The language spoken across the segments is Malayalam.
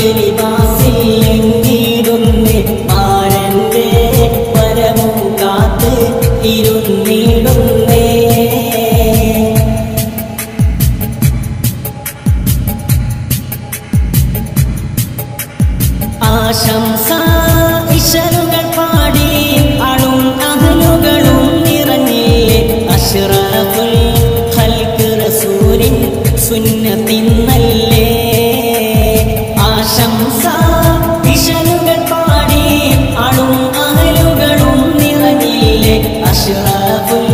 പട്ടുലിവാസിലെങ്കിടുന്നേ മാരന്റെ വരവും കാത്ത് ഇരുന്നിടുന്നേ ആശംസ ഇശലുകൾ പാടി അണും അഹലുകളും നിറഞ്ഞില്ലേ അഷ്റഫുൽ ഖൽഖ് റസൂലിൻ സുന്നത്തിന്നല്ലേ ആശംസ ഇശലുകൾ പാടി അണും അഹലുകളും നിറഞ്ഞില്ലേ അഷ്റഫുൽ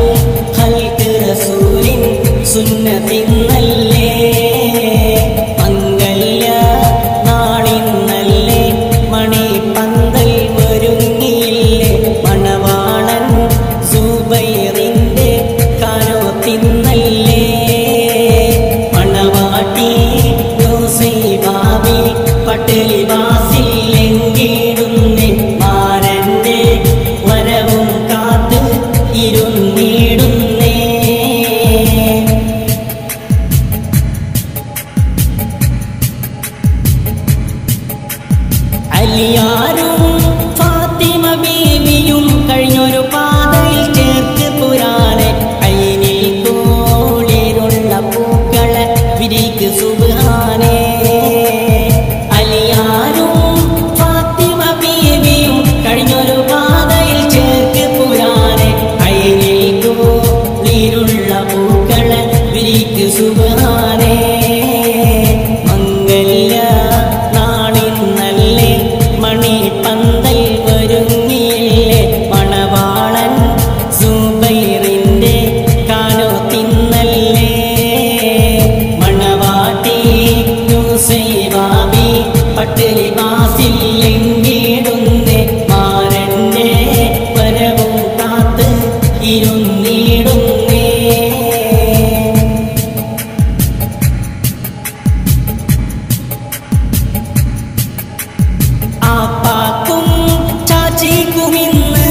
ഖൽഖ് റസൂലിൻ സുന്നത്തിന്നല്ലേ പട്ടുലിവാസിലെങ്കിടുന്നേ മാരന്റെ വരവും കാത്ത് ഇരുന്നിടുന്നേ അലിയാരും ഫാത്തിമ ബീവിയും കഴിഞ്ഞൊരു പാതയിൽ ചേർത്ത് പുരാനെ അയിനിൽ കോളിലുള്ള പൂക്കളെ വിരിക്ക് സുബ്ഹാനേ സുബ്ഹാനേ മംഗല്യ നാളിന്നല്ലേ മണിപ്പന്തൽ ഒരുങ്ങിയില്ലേ മണവാളൻ സുബൈറിന്റെ കാനോത്തിന്നല്ലേ മണവാട്ടി നുസൈബാബി പട്ടുലിവാസിലെങ്കിടുന്നേ മാരന്റെ വരവും കാത്ത് ഇരുന്നിടുന്നേ ആപ്പാക്കും ചാച്ചിക്കുമിന്ന്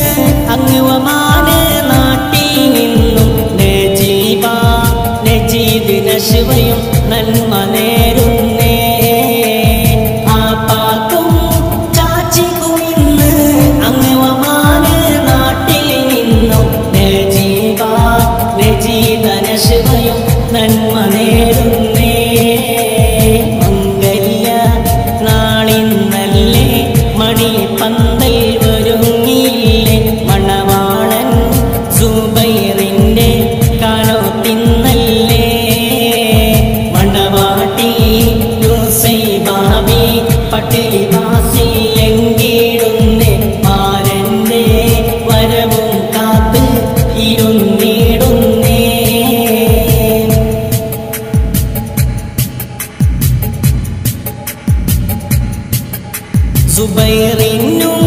അങ്ങുവമാന് നാട്ടിൽ നിന്നും നജീബ നജീദ് നശ്വയും നന്മ നേരുന്നേ ആപ്പാക്കും ചാച്ചിക്കുമിന്ന് അങ്ങുവമാന് നാട്ടിൽ നിന്നും നജീബ നജീദ് നശ്വയും നന്മ നേരുന്നേ മണിപ്പന്തൽ ഒരുങ്ങിയില്ലേ മണവാളൻ സുബൈറിന്റെ കാനോത്തിന്നല്ലേ മണവാട്ടി നുസൈബാബി പട്ടുലിവാസിലെങ്കിടുന്നേ മാരന്റെ വരവും കാത്ത് ഇരുന്നിടുന്നേ സുബൈറിനും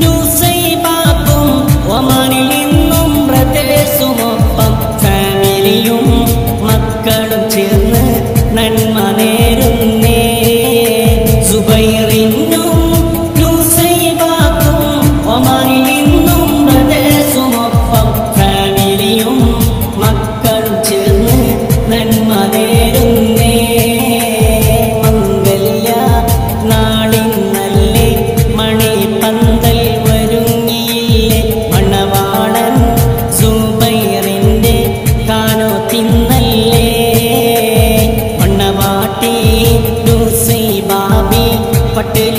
നുസൈബാക്കും ഒമാനിൽ നിന്നും ബ്രദേഴ്സുമൊപ്പം ഫാമിലിയും മക്കളും ചേർന്ന് നന്മ നേരുന്നേ സുബൈറിനും നുസൈബാക്കും ഒമാനിൽ നിന്നും ബ്രദേഴ്സുമൊപ്പം ഫാമിലിയും മക്കളും ചേർന്ന് നന്മ നേരുന്നേ മംഗല്യ നാളിന്നല്ലേ മണിപ്പന്തൽ ഒരുങ്ങിയില്ലേ മണവാളൻ സുബൈറിന്റെ കാനോത്തിന്നല്ലേ മണവാട്ടി നുസൈബാബി പട്ടുലിവാസിലെങ്കിടുന്നേ